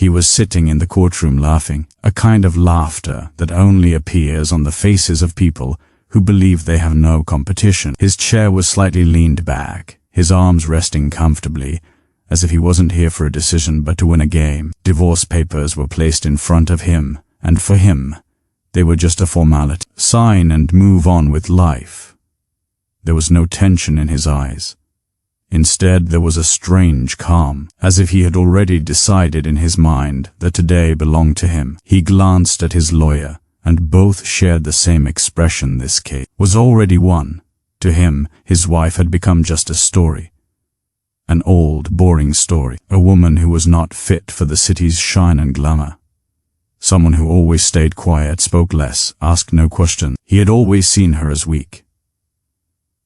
He was sitting in the courtroom laughing, a kind of laughter that only appears on the faces of people who believe they have no competition. His chair was slightly leaned back, his arms resting comfortably, as if he wasn't here for a decision but to win a game. Divorce papers were placed in front of him, and for him, they were just a formality. Sign and move on with life. There was no tension in his eyes. Instead, there was a strange calm, as if he had already decided in his mind that today belonged to him. He glanced at his lawyer, and both shared the same expression. This case was already won. To him, his wife had become just a story. An old, boring story. A woman who was not fit for the city's shine and glamour. Someone who always stayed quiet, spoke less, asked no questions. He had always seen her as weak.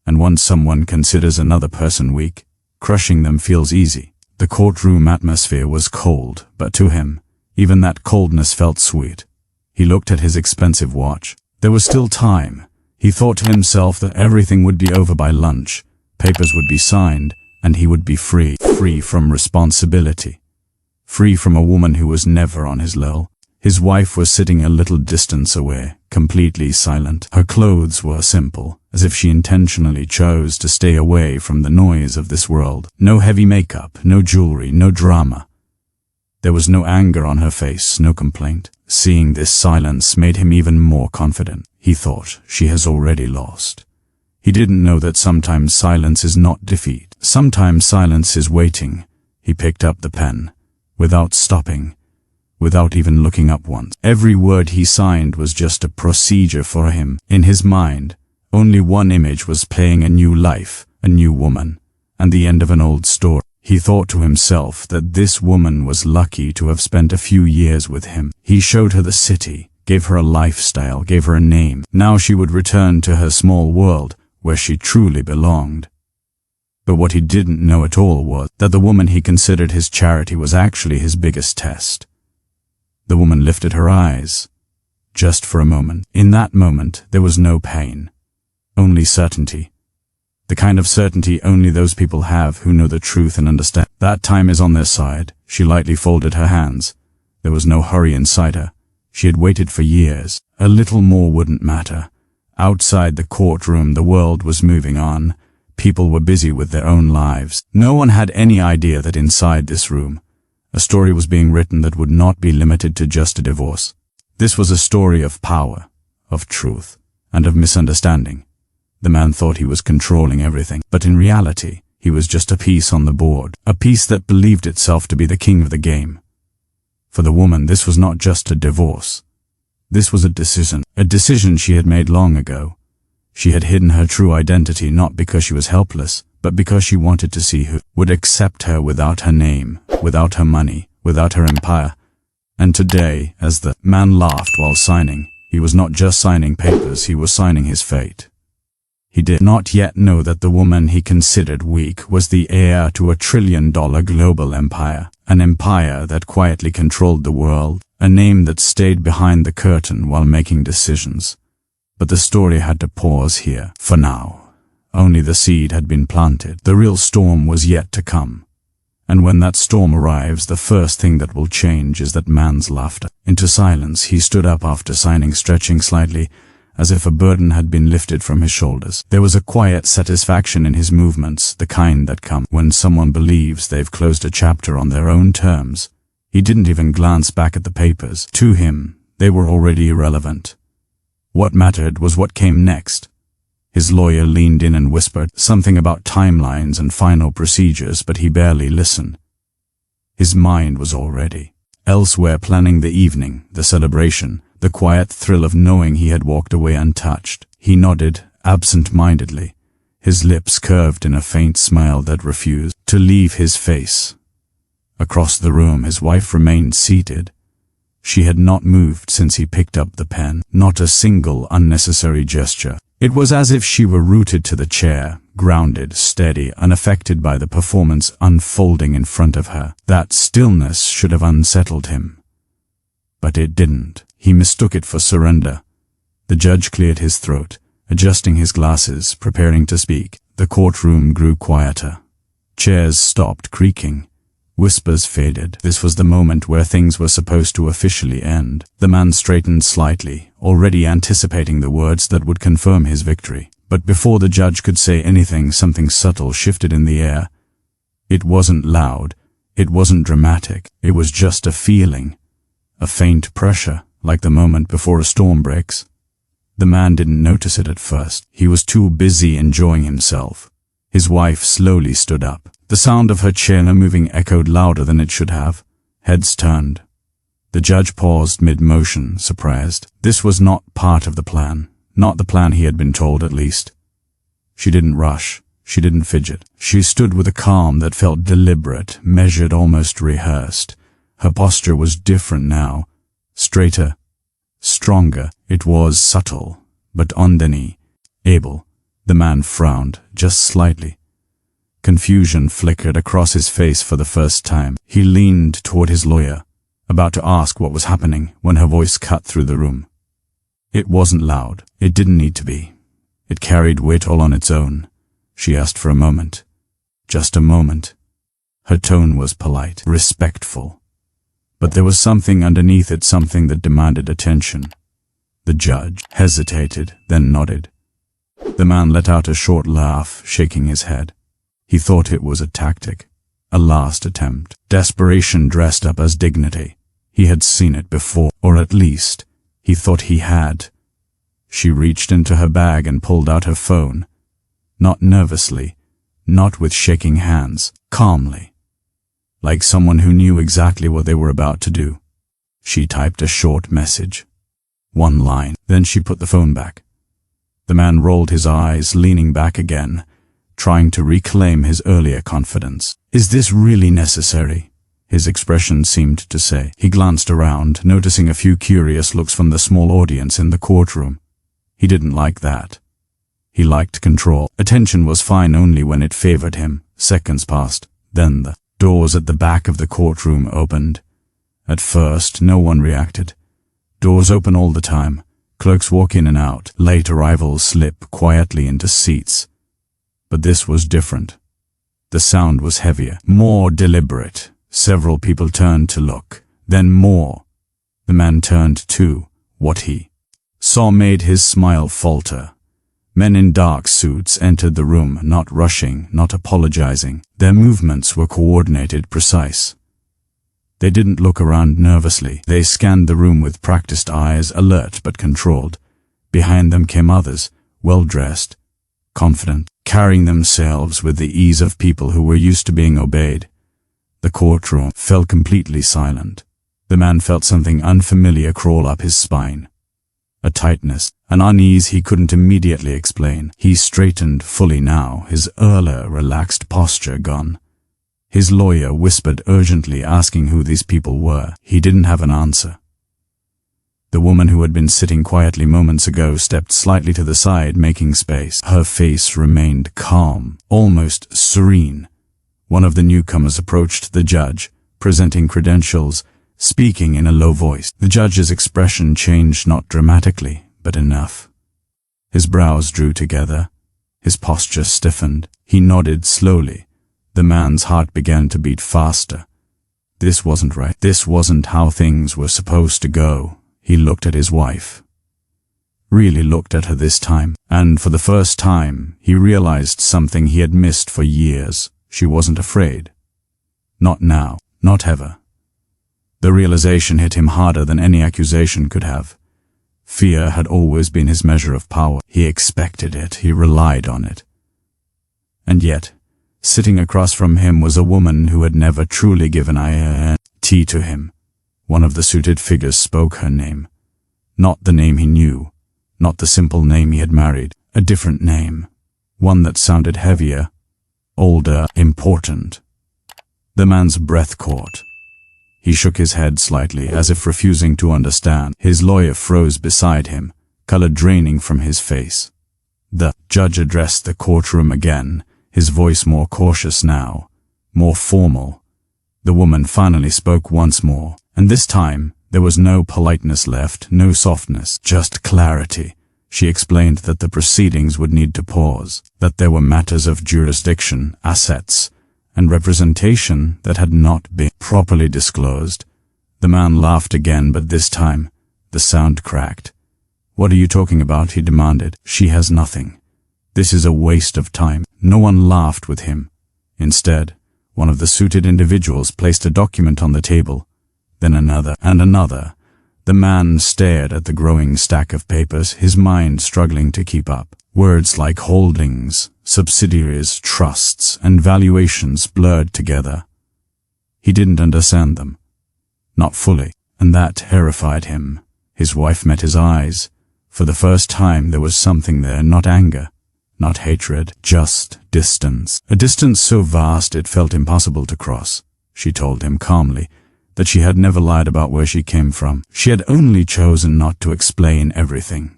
And once someone considers another person weak, crushing them feels easy. The courtroom atmosphere was cold, but to him, even that coldness felt sweet. He looked at his expensive watch. There was still time. He thought to himself that everything would be over by lunch, papers would be signed, and he would be free. Free from responsibility. Free from a woman who was never on his level. His wife was sitting a little distance away, completely silent. Her clothes were simple, as if she intentionally chose to stay away from the noise of this world. No heavy makeup, no jewelry, no drama. There was no anger on her face, no complaint. Seeing this silence made him even more confident. He thought, she has already lost. He didn't know that sometimes silence is not defeat. Sometimes silence is waiting. He picked up the pen, without stopping, without even looking up once. Every word he signed was just a procedure for him. In his mind, only one image was playing: a new life, a new woman, and the end of an old story. He thought to himself that this woman was lucky to have spent a few years with him. He showed her the city, gave her a lifestyle, gave her a name. Now she would return to her small world, where she truly belonged. But what he didn't know at all was that the woman he considered his charity was actually his biggest test. The woman lifted her eyes. Just for a moment. In that moment, there was no pain. Only certainty. The kind of certainty only those people have who know the truth and understand. That time is on their side. She lightly folded her hands. There was no hurry inside her. She had waited for years. A little more wouldn't matter. Outside the courtroom, the world was moving on. People were busy with their own lives. No one had any idea that inside this room, a story was being written that would not be limited to just a divorce. This was a story of power, of truth, and of misunderstanding. The man thought he was controlling everything, but in reality, he was just a piece on the board, a piece that believed itself to be the king of the game. For the woman, this was not just a divorce. This was a decision she had made long ago. She had hidden her true identity not because she was helpless, but because she wanted to see who would accept her without her name, without her money, without her empire. And today, as the man laughed while signing, he was not just signing papers, he was signing his fate. He did not yet know that the woman he considered weak was the heir to $1 trillion global empire, an empire that quietly controlled the world, a name that stayed behind the curtain while making decisions. But the story had to pause here. For now, only the seed had been planted. The real storm was yet to come. And when that storm arrives, the first thing that will change is that man's laughter. Into silence, he stood up after signing, stretching slightly, as if a burden had been lifted from his shoulders. There was a quiet satisfaction in his movements, the kind that comes when someone believes they've closed a chapter on their own terms. He didn't even glance back at the papers. To him, they were already irrelevant. What mattered was what came next. His lawyer leaned in and whispered something about timelines and final procedures, but he barely listened. His mind was already elsewhere, planning the evening, the celebration, the quiet thrill of knowing he had walked away untouched. He nodded, absent-mindedly, his lips curved in a faint smile that refused to leave his face. Across the room, his wife remained seated. She had not moved since he picked up the pen, not a single unnecessary gesture. It was as if she were rooted to the chair, grounded, steady, unaffected by the performance unfolding in front of her. That stillness should have unsettled him. But it didn't. He mistook it for surrender. The judge cleared his throat, adjusting his glasses, preparing to speak. The courtroom grew quieter. Chairs stopped creaking. Whispers faded. This was the moment where things were supposed to officially end. The man straightened slightly, already anticipating the words that would confirm his victory. But before the judge could say anything, something subtle shifted in the air. It wasn't loud. It wasn't dramatic. It was just a feeling. A faint pressure, like the moment before a storm breaks. The man didn't notice it at first. He was too busy enjoying himself. His wife slowly stood up. The sound of her chair moving echoed louder than it should have. Heads turned. The judge paused mid-motion, surprised. This was not part of the plan. Not the plan he had been told, at least. She didn't rush. She didn't fidget. She stood with a calm that felt deliberate, measured, almost rehearsed. Her posture was different now. Straighter. Stronger. It was subtle, but able. The man frowned, just slightly. Confusion flickered across his face for the first time. He leaned toward his lawyer, about to ask what was happening, when her voice cut through the room. It wasn't loud. It didn't need to be. It carried weight all on its own. She asked for a moment. Just a moment. Her tone was polite, respectful. But there was something underneath it, something that demanded attention. The judge hesitated, then nodded. The man let out a short laugh, shaking his head. He thought it was a tactic, a last attempt. Desperation dressed up as dignity. He had seen it before, or at least, he thought he had. She reached into her bag and pulled out her phone. Not nervously, not with shaking hands, calmly. Like someone who knew exactly what they were about to do. She typed a short message. One line. Then she put the phone back. The man rolled his eyes, leaning back again, trying to reclaim his earlier confidence. Is this really necessary? His expression seemed to say. He glanced around, noticing a few curious looks from the small audience in the courtroom. He didn't like that. He liked control. Attention was fine only when it favored him. Seconds passed. Then the doors at the back of the courtroom opened. At first, no one reacted. Doors open all the time. Clerks walk in and out. Late arrivals slip quietly into seats. But this was different. The sound was heavier, more deliberate. Several people turned to look. Then more. The man turned too. What he saw made his smile falter. Men in dark suits entered the room, not rushing, not apologizing. Their movements were coordinated, precise. They didn't look around nervously. They scanned the room with practiced eyes, alert but controlled. Behind them came others, well-dressed, confident, carrying themselves with the ease of people who were used to being obeyed. The courtroom fell completely silent. The man felt something unfamiliar crawl up his spine. A tightness, an unease he couldn't immediately explain. He straightened fully now, his earlier relaxed posture gone. His lawyer whispered urgently, asking who these people were. He didn't have an answer. The woman who had been sitting quietly moments ago stepped slightly to the side, making space. Her face remained calm, almost serene. One of the newcomers approached the judge, presenting credentials, speaking in a low voice. The judge's expression changed, not dramatically, but enough. His brows drew together. His posture stiffened. He nodded slowly. The man's heart began to beat faster. This wasn't right. This wasn't how things were supposed to go. He looked at his wife. Really looked at her this time. And for the first time, he realized something he had missed for years. She wasn't afraid. Not now. Not ever. The realization hit him harder than any accusation could have. Fear had always been his measure of power. He expected it. He relied on it. And yet, sitting across from him was a woman who had never truly given tea to him. One of the suited figures spoke her name. Not the name he knew. Not the simple name he had married. A different name. One that sounded heavier, older, important. The man's breath caught. He shook his head slightly, as if refusing to understand. His lawyer froze beside him, color draining from his face. The judge addressed the courtroom again, his voice more cautious now, more formal. The woman finally spoke once more, and this time there was no politeness left, no softness, just clarity. She explained that the proceedings would need to pause, that there were matters of jurisdiction, assets, and representation that had not been properly disclosed. The man laughed again, but this time the sound cracked. "What are you talking about?" he demanded. "She has nothing. This is a waste of time." No one laughed with him. Instead, one of the suited individuals placed a document on the table, then another and another. The man stared at the growing stack of papers, his mind struggling to keep up. Words like holdings, subsidiaries, trusts, and valuations blurred together. He didn't understand them. Not fully, and that terrified him. His wife met his eyes. For the first time there was something there, not anger, not hatred, just distance. A distance so vast it felt impossible to cross. She told him calmly that she had never lied about where she came from. She had only chosen not to explain everything.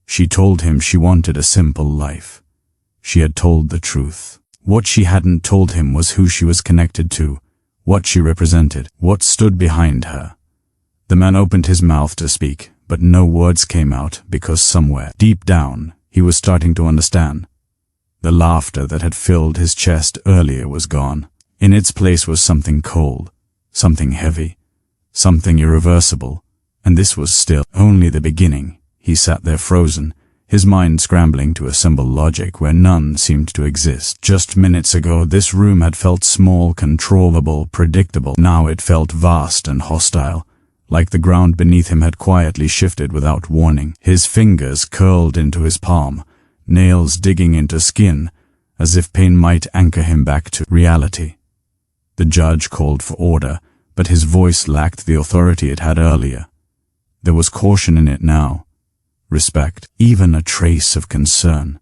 She told him she wanted a simple life. She had told the truth. What she hadn't told him was who she was connected to, what she represented, what stood behind her. The man opened his mouth to speak, but no words came out because somewhere, deep down, he was starting to understand. The laughter that had filled his chest earlier was gone. In its place was something cold, something heavy, something irreversible, and this was still only the beginning. He sat there frozen, his mind scrambling to assemble logic where none seemed to exist. Just minutes ago, this room had felt small, controllable, predictable. Now it felt vast and hostile, like the ground beneath him had quietly shifted without warning. His fingers curled into his palm, nails digging into skin, as if pain might anchor him back to reality. The judge called for order, but his voice lacked the authority it had earlier. There was caution in it now. Respect, even a trace of concern.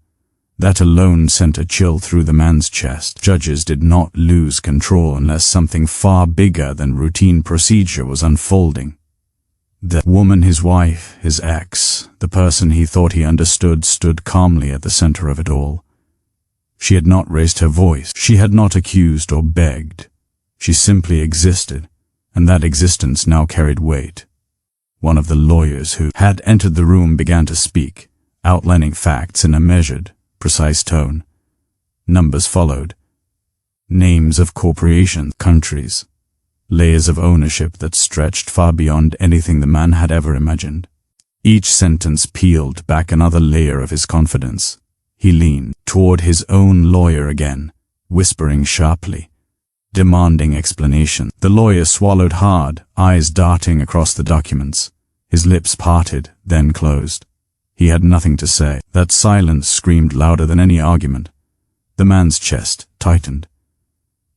That alone sent a chill through the man's chest. Judges did not lose control unless something far bigger than routine procedure was unfolding. The woman, his wife, his ex, the person he thought he understood, stood calmly at the center of it all. She had not raised her voice. She had not accused or begged. She simply existed, and that existence now carried weight. One of the lawyers who had entered the room began to speak, outlining facts in a measured, precise tone. Numbers followed. Names of corporations, countries, layers of ownership that stretched far beyond anything the man had ever imagined. Each sentence peeled back another layer of his confidence. He leaned toward his own lawyer again, whispering sharply, demanding explanation. The lawyer swallowed hard, eyes darting across the documents. His lips parted, then closed. He had nothing to say. That silence screamed louder than any argument. The man's chest tightened.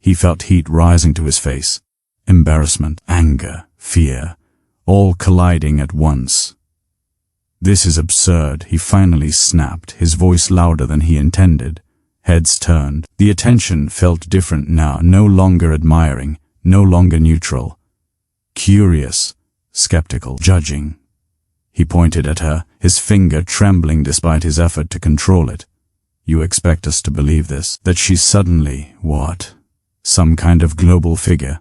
He felt heat rising to his face. Embarrassment, anger, fear, all colliding at once. "This is absurd," he finally snapped, his voice louder than he intended. Heads turned. The attention felt different now, no longer admiring, no longer neutral. Curious, skeptical, judging. He pointed at her, his finger trembling despite his effort to control it. "You expect us to believe this? That she's suddenly, what? Some kind of global figure?"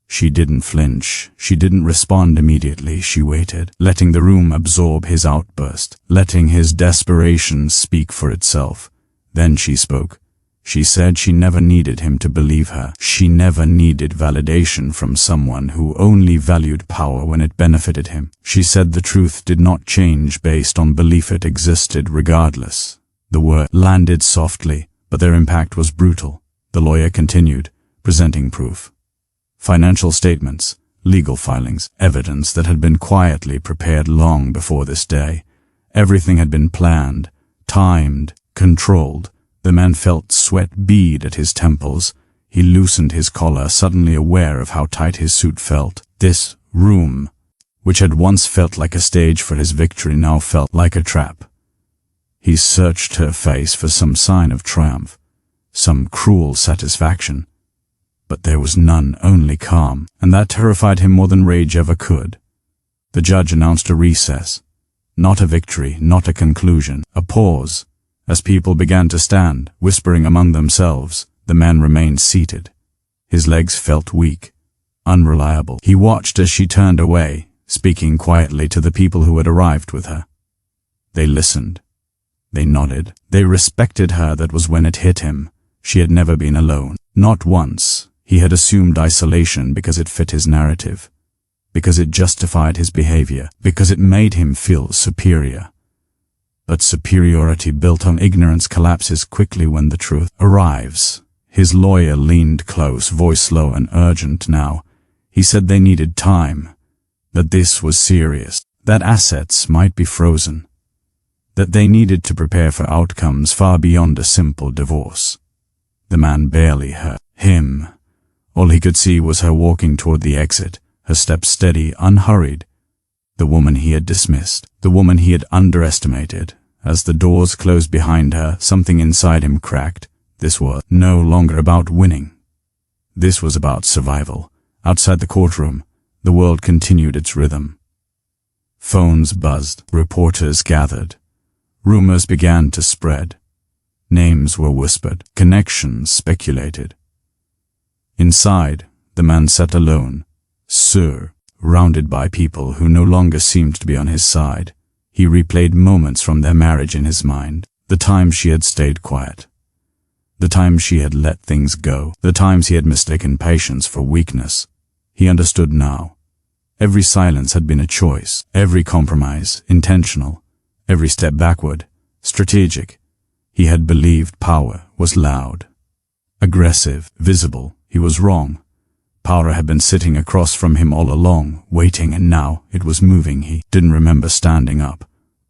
She didn't flinch. She didn't respond immediately. She waited, letting the room absorb his outburst, letting his desperation speak for itself. Then she spoke. She said she never needed him to believe her. She never needed validation from someone who only valued power when it benefited him. She said the truth did not change based on belief, it existed regardless. The word landed softly, but their impact was brutal. The lawyer continued, presenting proof. Financial statements, legal filings, evidence that had been quietly prepared long before this day. Everything had been planned, timed, controlled. The man felt sweat bead at his temples. He loosened his collar, suddenly aware of how tight his suit felt. This room, which had once felt like a stage for his victory, now felt like a trap. He searched her face for some sign of triumph, some cruel satisfaction. But there was none, only calm, and that terrified him more than rage ever could. The judge announced a recess. Not a victory, not a conclusion, a pause. As people began to stand, whispering among themselves, the man remained seated. His legs felt weak, unreliable. He watched as she turned away, speaking quietly to the people who had arrived with her. They listened. They nodded. They respected her. That was when it hit him. She had never been alone. Not once. He had assumed isolation because it fit his narrative, because it justified his behavior, because it made him feel superior. But superiority built on ignorance collapses quickly when the truth arrives. His lawyer leaned close, voice low and urgent now. He said they needed time, that this was serious, that assets might be frozen, that they needed to prepare for outcomes far beyond a simple divorce. The man barely heard him. All he could see was her walking toward the exit, her steps steady, unhurried. The woman he had dismissed, the woman he had underestimated. As the doors closed behind her, something inside him cracked. This was no longer about winning. This was about survival. Outside the courtroom, the world continued its rhythm. Phones buzzed, reporters gathered. Rumors began to spread. Names were whispered, connections speculated. Inside, the man sat alone, surrounded by people who no longer seemed to be on his side. He replayed moments from their marriage in his mind, the times she had stayed quiet, the times she had let things go, the times he had mistaken patience for weakness. He understood now. Every silence had been a choice, every compromise intentional, every step backward strategic. He had believed power was loud, aggressive, visible. He was wrong. Power had been sitting across from him all along, waiting, and now it was moving. He didn't remember standing up,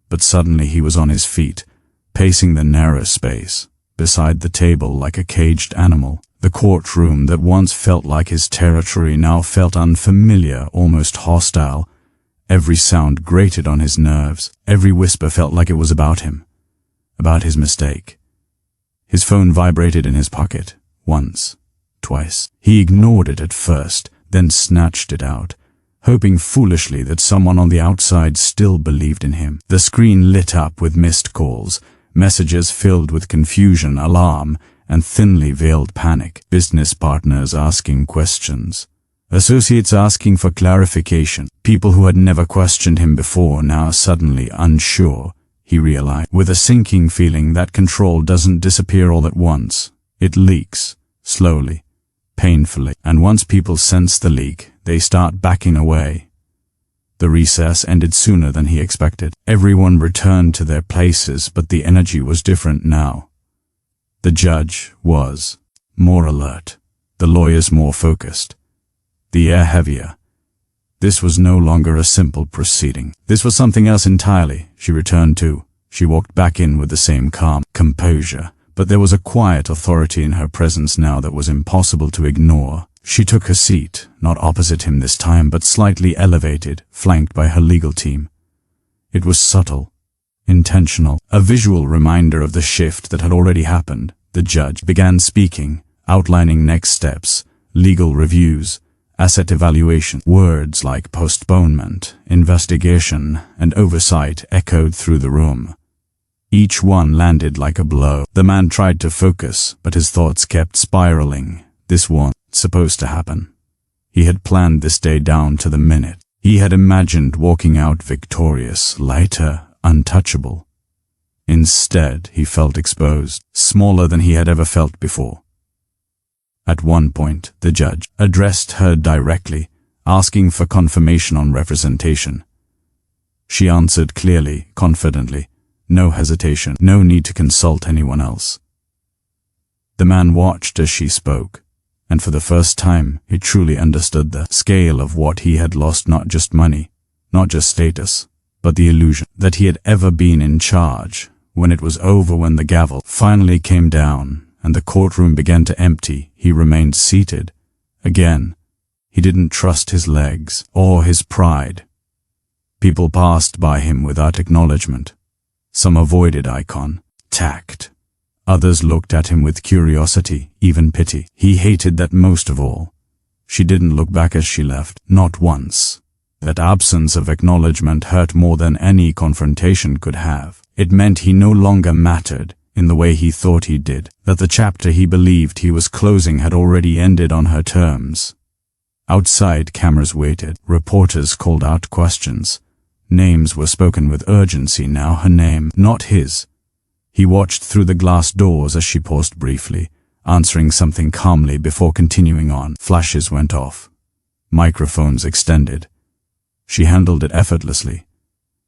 but suddenly he was on his feet, pacing the narrow space beside the table like a caged animal. The courtroom that once felt like his territory now felt unfamiliar, almost hostile. Every sound grated on his nerves. Every whisper felt like it was about him, about his mistake. His phone vibrated in his pocket, once, twice. He ignored it at first, then snatched it out, hoping foolishly that someone on the outside still believed in him. The screen lit up with missed calls, messages filled with confusion, alarm, and thinly veiled panic. Business partners asking questions, associates asking for clarification. People who had never questioned him before now suddenly unsure. He realized, with a sinking feeling, that control doesn't disappear all at once. It leaks, slowly, painfully, and once people sense the leak, they start backing away. The recess ended sooner than he expected. Everyone returned to their places, but the energy was different now. The judge was more alert, the lawyers more focused, the air heavier. This was no longer a simple proceeding. This was something else entirely. She returned to. She walked back in with the same calm composure, but there was a quiet authority in her presence now that was impossible to ignore. She took her seat, not opposite him this time, but slightly elevated, flanked by her legal team. It was subtle, intentional, a visual reminder of the shift that had already happened. The judge began speaking, outlining next steps, legal reviews, asset evaluation. Words like postponement, investigation, and oversight echoed through the room. Each one landed like a blow. The man tried to focus, but his thoughts kept spiraling. This wasn't supposed to happen. He had planned this day down to the minute. He had imagined walking out victorious, lighter, untouchable. Instead, he felt exposed, smaller than he had ever felt before. At one point, the judge addressed her directly, asking for confirmation on representation. She answered clearly, confidently, no hesitation, no need to consult anyone else. The man watched as she spoke, and for the first time, he truly understood the scale of what he had lost. Not just money, not just status, but the illusion that he had ever been in charge. When it was over, when the gavel finally came down and the courtroom began to empty, he remained seated. Again, he didn't trust his legs or his pride. People passed by him without acknowledgement. Some avoided eye contact. Others looked at him with curiosity, even pity. He hated that most of all. She didn't look back as she left, not once. That absence of acknowledgement hurt more than any confrontation could have. It meant he no longer mattered in the way he thought he did, that the chapter he believed he was closing had already ended on her terms. Outside, cameras waited, reporters called out questions. Names were spoken with urgency now, her name, not his. He watched through the glass doors as she paused briefly, answering something calmly before continuing on. Flashes went off. Microphones extended. She handled it effortlessly.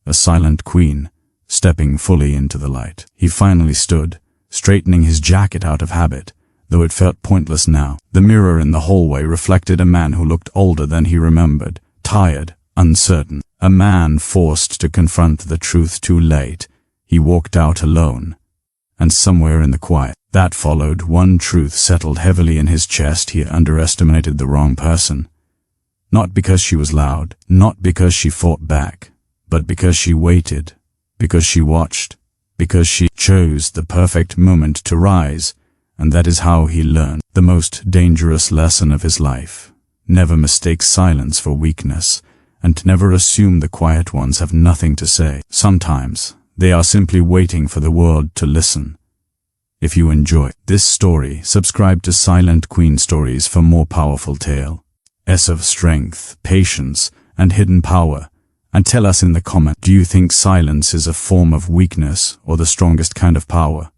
A silent queen, stepping fully into the light. He finally stood, straightening his jacket out of habit, though it felt pointless now. The mirror in the hallway reflected a man who looked older than he remembered, tired, uncertain. A man forced to confront the truth too late. He walked out alone. And somewhere in the quiet that followed, one truth settled heavily in his chest. He underestimated the wrong person. Not because she was loud, not because she fought back, but because she waited, because she watched, because she chose the perfect moment to rise. And that is how he learned the most dangerous lesson of his life. Never mistake silence for weakness, and never assume the quiet ones have nothing to say. Sometimes they are simply waiting for the world to listen. If you enjoy this story, subscribe to Silent Queen Stories for more powerful tales of strength, patience, and hidden power. And tell us in the comments, do you think silence is a form of weakness or the strongest kind of power?